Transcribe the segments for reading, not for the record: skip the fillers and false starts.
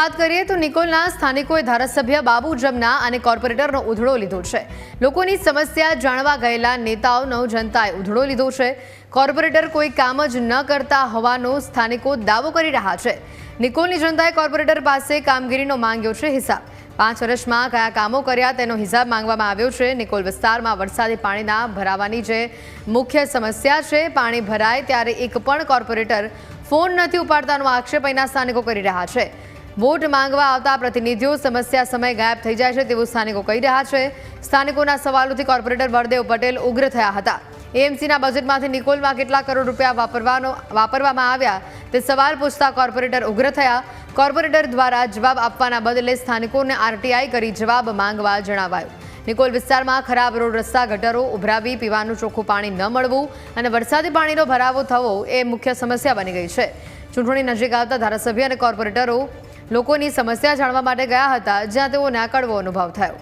વાત કરીએ તો નિકોલના સ્થાનિકોએ ધારાસભ્ય બાબુ જમના અને કોર્પોરેટરનો ઉધડો લીધો છે। લોકોની સમસ્યા જાણવા ગયેલા નેતાઓનો જનતાએ ઉધડો લીધો છે। કોર્પોરેટર કોઈ કામ જ ન કરતા હોવાનો સ્થાનિકો દાવો કરી રહ્યા છે। નિકોલની જનતાએ કોર્પોરેટર પાસે કામગીરીનો માંગ્યો છે હિસાબ। 5 વર્ષમાં કયા કામો કર્યા તેનો હિસાબ માંગવામાં આવ્યો છે। નિકોલ વિસ્તારમાં વરસાદી પાણીના ભરાવાની જે મુખ્ય સમસ્યા છે, પાણી ભરાય ત્યારે એક પણ કોર્પોરેટર ફોન નથી ઉપાડતાનો આક્ષેપ અહીંના સ્થાનિકો કરી રહ્યા છે। વોટ માંગવા આવતા પ્રતિનિધિઓ સમસ્યા સમય ગાયબ થઈ જાય છે તેવું સ્થાનિકો કહી રહ્યા છે। સ્થાનિકોના સવાલોથી કોર્પોરેટર વરદેવ પટેલ ઉગ્ર થયા હતા। એએમસીના બજેટમાંથી નિકોલમાં કેટલા કરોડ રૂપિયા વાપરવામાં આવ્યા તે સવાલ પૂછતા કોર્પોરેટર ઉગ્ર થયા। કોર્પોરેટર દ્વારા જવાબ આપવાના બદલે સ્થાનિકોને આરટીઆઈ કરી જવાબ માંગવા જણાવાયું। નિકોલ વિસ્તારમાં ખરાબ રોડ રસ્તા, ગટરો ઉભરાવી, પીવાનું ચોખ્ખું પાણી ન મળવું અને વરસાદી પાણીનો ભરાવો થવો એ મુખ્ય સમસ્યા બની ગઈ છે। ચૂંટણી નજીક આવતા ધારાસભ્ય અને કોર્પોરેટરો લોકોની સમસ્યા જાણવા માટે ગયા હતા, જ્યાં તેઓને આ કડવો અનુભવ થયો।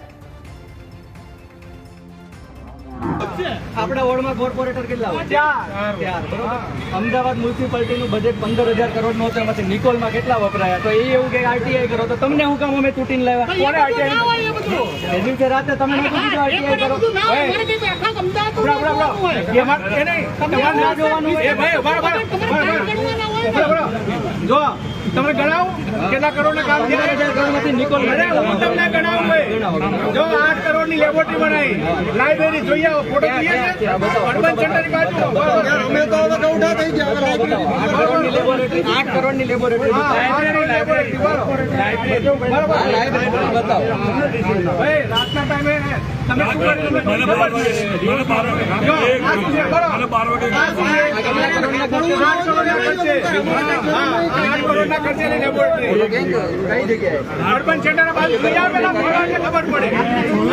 આપણા વોર્ડમાં કોર્પોરેટર કેટલા હોય? 4 બરોબર। અમદાવાદ મ્યુનિસિપાલિટીનું બજેટ 15,000 કરોડનું હતું, એમાંથી નિકોલમાં કેટલા વપરાયા? તો એ એવું કે આરટીઆઈ કરો, તો તમને હું કામ અમે તૂટીને લાવ્યા? કોને આરટીઆઈ? એ દિવસે રાતે તમે નતું કીધું આરટીઆઈ કરો? જો તમે ગણાવો કેટલા કરોડના કામ થયા? 15,000 કરોડમાંથી નિકોલ તમને ગણાવું હોય જો 8 કરોડની લેબોરેટરી બનાવી, લાઇબ્રેરી જોઈ આવો, ફોટો જોઈએ છે અર્બન સેન્ટરની બાજુ અમે તો હવે ગૌઢા થઈ ગયા। 8 કરોડની લેબોરેટરી, 8 કરોડની લેબોરેટરી, લાઇબ્રેરી બતાવો ભાઈ। રાતના ટાઈમે તમે શું કરી મને 12 વાગે જો આ શું છે? બરાબર 12 વાગે 8 કરોડના ખર્ચે 8 કરોડના ખર્ચે લેબોરેટરી કઈ જગ્યાએ? અર્બન સેન્ટરના બાજુ જોઈ આવો, પેલા મોરાને ખબર પડે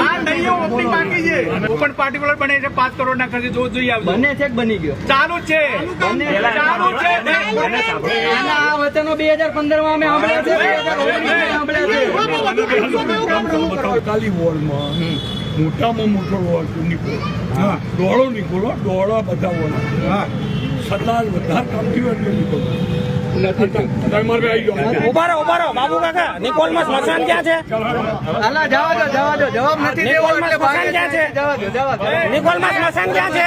આ નહીઓ ઓપનિંગ બાકી છે, ઓપન પાર્ટિક્યુલર બને છે 5 કરોડના ખર્ચે જોઈ આવો। બને છે કે બની ગયો? ચાલુ છે, ચાલુ છે। આના આ વચનો 2015 માં અમે સાંભળ્યા છે, 2019 કાલી વોર્ડમાં મોટામાં મોટો વોર્ડ નિકોલ, દોડો નિકોલો, દોડા બધા વોર્ડ છતાં વધારે કામ થયું એટલે નિકોલ ઉભારો બાબુ કાકા, નિકોલમાં સ્મશાન ક્યાં છે? જવા દો જવાબ નથી દેવો એટલે સ્મશાન ક્યાં છે? નિકોલમાં સ્મશાન ક્યાં છે?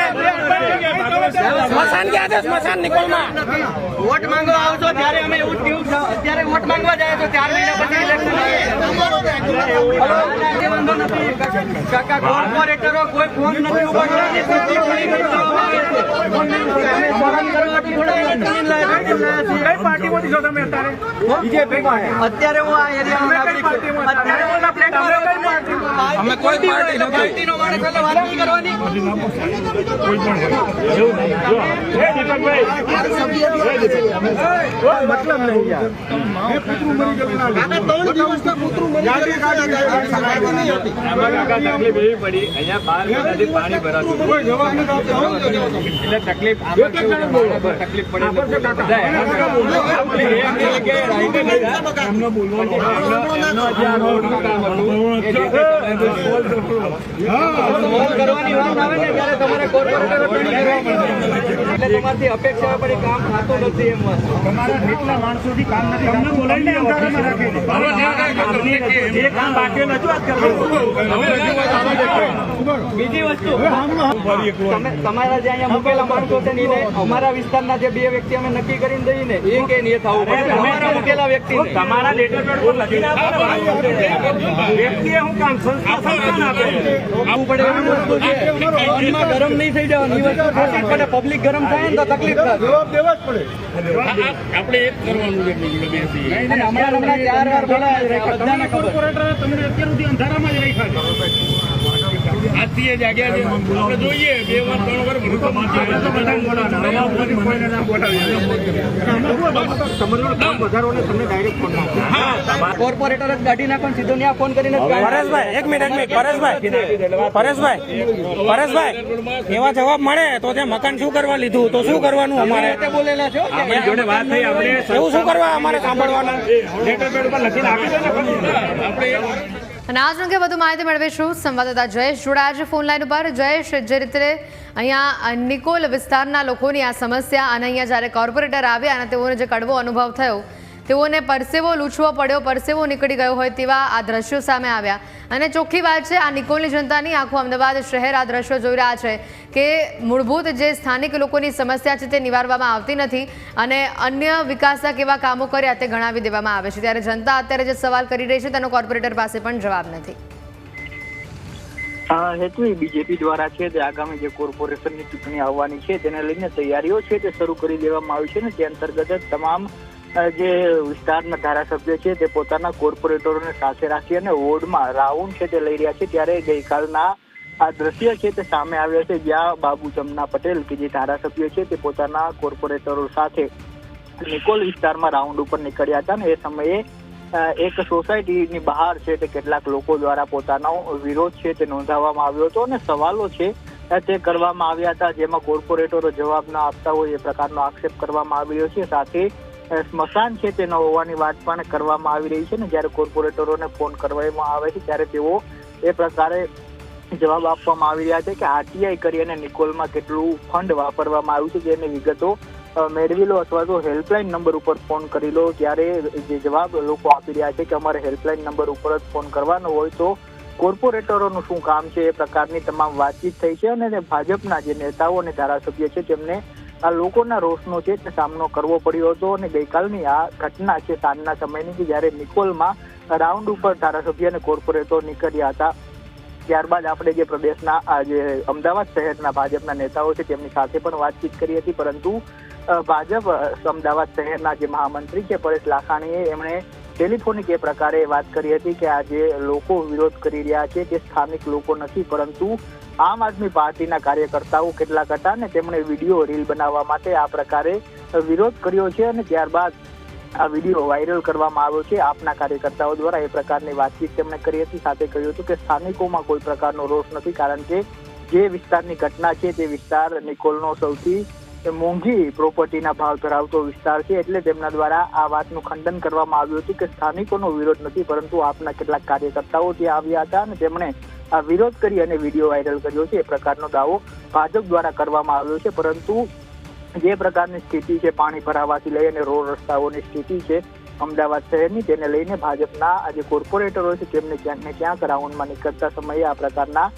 સ્મશાન ક્યાં છે? સ્મશાન નિકોલમાં વોટ માંગવા આવશો ત્યારે અમે એવું જ કહ્યું છે, અત્યારે વોટ માંગવા જાય તો 4 મહિના પછી ઇલેક્શન કાકા કોર્પોરેટરો કોઈ ફોન નથી ઉપાડતા। પાર્ટીમાંથી છો તમે અત્યારે? અત્યારે હું આ એરિયામાં અમે કોઈ પાર્ટીનો માણસ એટલે વાત નહીં કરવાની। મતલબ નહીં યાર, તકલીફ એવી પડી, અહીંયા 12 મહિનાથી પાણી ભરાતું એટલે તકલીફ પડે કરવાની વાત આવે ને ત્યારે તમારે કોર્પોરેટર એટલે તમારથી અપેક્ષા પડે કામ થતું નથી। એમ તમારા કેટલા માણસોથી કામ નથી, તમને બોલાવીને અંધારામાં રાખે છે, કામ બાકી રજૂઆત કરવાની। બીજી વસ્તુ તમારા જે અહીંયા મૂકેલા માણસો છે ને અમારા વિસ્તારના જે 2 વ્યક્તિ અમે નક્કી કરીને દઈએ ને એ કે નહીં થવું પડે, અમારા મૂકેલા વ્યક્તિ તમારા લેટર પેડ પર લખીને વ્યક્તિએ હું કામ સંસ્થા આપે આવવું પડે એવી વસ્તુ છે। મનમાં ગરમ નહીં થઈ જવાનું, એ વસ્તુ થશે પણ પબ્લિક ગરમ થાય ને તો તકલીફ થાય, જવાબ દેવા જ પડે। આપણે એ જ કરવાનું છે। હમણાં 4 વાર બોલાયા બધાને કોર્પોરેટર તમને અત્યાર સુધી અંધારામાં જ રાખ્યા છે, આજથી એ જાગ્યા છે, આપણે જોઈએ 2 વાર 3 વાર કોર્પોરેટર જ કાઢી નાખો, સીધો ત્યાં ફોન કરીને પરેશભાઈ એક મિનિટ પરેશભાઈ એવા જવાબ મળે તો તે મકાન શું કરવા લીધું, તો શું કરવાનું? અમારે બોલેલા છો જોડે વાત થઈ, આપણે એવું શું કરવા અમારે સાંભળવાનું? લેટર પેડ પર લખીને આપી દે ને આપણે। અને આજ અંગે વધુ માહિતી મેળવીશું સંવાદદાતા જયેશ જોડાયા છે ફોન લાઈન ઉપર। જયેશ, જે રીતે અહીંયા નિકોલ વિસ્તારના લોકોની આ સમસ્યા અને અહીંયા જ્યારે કોર્પોરેટર આવ્યા અને તેઓને જે કડવો અનુભવ થયો તેઓને પરસેવો લૂછવો પડ્યો, પરસેવો નીકળી ગયો હોય તેવા આ દ્રશ્યો સામે આવ્યા. અને ચોખ્ખી વાત છે, આ નિકોલની જનતાની આખું અમદાવાદ શહેર આ દ્રશ્યો જોઈ રહ્યા છે કે મૂળભૂત જે સ્થાનિક લોકોની સમસ્યા છે તે નિવારવામાં આવતી નથી અને અન્ય વિકાસના કેવા કામો કર્યા તે ગણાવી દેવામાં આવે છે. ત્યારે જનતા અત્યારે જે સવાલ કરી રહી છે તેનો કોર્પોરેટર પાસે પણ જવાબ નથી. હેતુ બીજેપી દ્વારા છે તે આગામી જે કોર્પોરેશનની ચૂંટણી આવવાની છે તેને લઈને તૈયારીઓ છે તે શરૂ કરી દેવામાં આવી છે ને તે અંતર્ગત તમામ જે વિસ્તારના ધારાસભ્યો છે તે પોતાના કોર્પોરેટરોને સાથે રાખી અને વોર્ડમાં રાઉન્ડ છે તે લઈ રહ્યા છે. ત્યારે ગઈકાલના આ દ્રશ્ય છે તે સામે આવ્યા છે જ્યાં બાબુ જમના પટેલ કે જે ધારાસભ્ય છે તે પોતાના કોર્પોરેટરો સાથે નિકોલ વિસ્તારમાં રાઉન્ડ ઉપર નીકળ્યા હતા ને એ સમયે એક સોસાયટીની બહાર છે તે કેટલાક લોકો દ્વારા પોતાનો વિરોધ છે તે નોંધાવવામાં આવ્યો હતો અને સવાલો છે તે કરવામાં આવ્યા હતા જેમાં કોર્પોરેટરો જવાબ ન આપતા હોય એ પ્રકારનો આક્ષેપ કરવામાં આવી રહ્યો છે. સાથે સ્મશાન છે તે ન હોવાની વાત પણ કરવામાં આવી રહી છે ને જ્યારે કોર્પોરેટરોને ફોન કરવામાં આવે છે ત્યારે તેઓ એ પ્રકારે જવાબ આપવામાં આવી રહ્યા છે કે આરટીઆઈ કરી અને નિકોલમાં કેટલું ફંડ વાપરવામાં આવ્યું છે જેની વિગતો મેળવી લો અથવા તો હેલ્પલાઇન નંબર ઉપર ફોન કરી લો. ત્યારે જે જવાબ લોકો આપી રહ્યા છે કે અમારે હેલ્પલાઇન નંબર ઉપર જ ફોન કરવાનો હોય તો કોર્પોરેટરોનું શું કામ છે એ પ્રકારની તમામ વાતચીત થઈ છે અને ભાજપના જે નેતાઓ અને ધારાસભ્ય છે તેમને આ લોકોના રોષનો છે તે સામનો કરવો પડ્યો હતો. અને ગઈકાલની આ ઘટના છે સાંજના સમયની કે જ્યારે નિકોલમાં રાઉન્ડ ઉપર ધારાસભ્ય અને કોર્પોરેટર નીકળ્યા હતા. ત્યારબાદ આપણે જે પ્રદેશના જે અમદાવાદ શહેરના ભાજપના નેતાઓ છે તેમની સાથે પણ વાતચીત કરી હતી પરંતુ ભાજપ અમદાવાદ શહેરના જે મહામંત્રી છે પરેશ લાખાણીએ એમણે ટેલિફોનિક એ પ્રકારે વાત કરી હતી કે આ જે લોકો વિરોધ કરી રહ્યા છે તે સ્થાનિક લોકો નથી પરંતુ આમ આદમી પાર્ટીના કાર્યકર્તાઓ કેટલાક હતા ને તેમણે વિડીયો રીલ બનાવવા માટે આ પ્રકારે વિરોધ કર્યો છે અને ત્યારબાદ આ વિડીયો વાયરલ કરવામાં આવ્યો છે આપના કાર્યકર્તાઓ દ્વારા. એ પ્રકારની વાતચીત તેમણે કરી હતી. સાથે કહ્યું હતું કે સ્થાનિકોમાં કોઈ પ્રકારનો રોષ નથી કારણ કે જે વિસ્તારની ઘટના છે તે વિસ્તાર નિકોલનો સૌથી મોંઘી પ્રોપર્ટીના ભાવ ધરાવતો વિસ્તાર છે એટલે તેમના દ્વારા આ વાતનું ખંડન કરવામાં આવ્યું હતું કે સ્થાનિકોનો વિરોધ નથી પરંતુ આપના કેટલાક કાર્યકર્તાઓ ત્યાં આવ્યા હતા અને તેમણે આ વિરોધ કરી અને વિડીયો વાયરલ કર્યો છે એ પ્રકારનો દાવો ભાજપ દ્વારા કરવામાં આવ્યો છે. પરંતુ જે પ્રકારની સ્થિતિ છે પાણી ભરાવાથી લઈ અને રોડ રસ્તાઓની સ્થિતિ છે અમદાવાદ શહેરની તેને લઈને ભાજપના જે કોર્પોરેટરો છે તેમને ક્યાંક ને ક્યાંક રાઉન્ડમાં નીકળતા સમયે આ પ્રકારના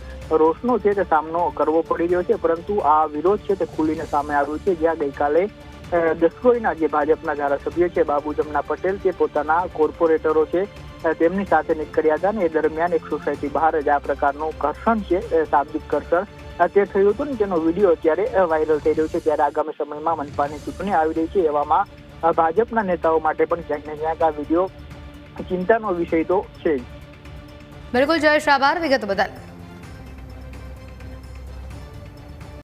રોષનો છે તે સામનો કરવો પડી રહ્યો છે. પરંતુ આ વિરોધ છે તે ખુલીને સામે આવ્યો છે જ્યાં ગઈકાલે દસકોઈના જે ભાજપના ધારાસભ્ય છે બાબુ જમના પટેલ તે પોતાના કોર્પોરેટરો છે તેમની સાથે નીકળ્યા હતા ને એ દરમિયાન એક સોસાયટી બહાર જ આ પ્રકારનું ઘર્ષણ છે શાબ્દિક ઘર્ષણ તે થયું હતું ને તેનો વિડીયો અત્યારે વાયરલ થઈ રહ્યો છે. ત્યારે આગામી સમયમાં મનપાની ચૂંટણી આવી રહી છે એવામાં ભાજપના નેતાઓ માટે પણ ક્યાંક ને ક્યાંક આ વિડીયો ચિંતાનો વિષય તો છે જ. બિલકુલ જયેશ, આભાર વિગત બદલ.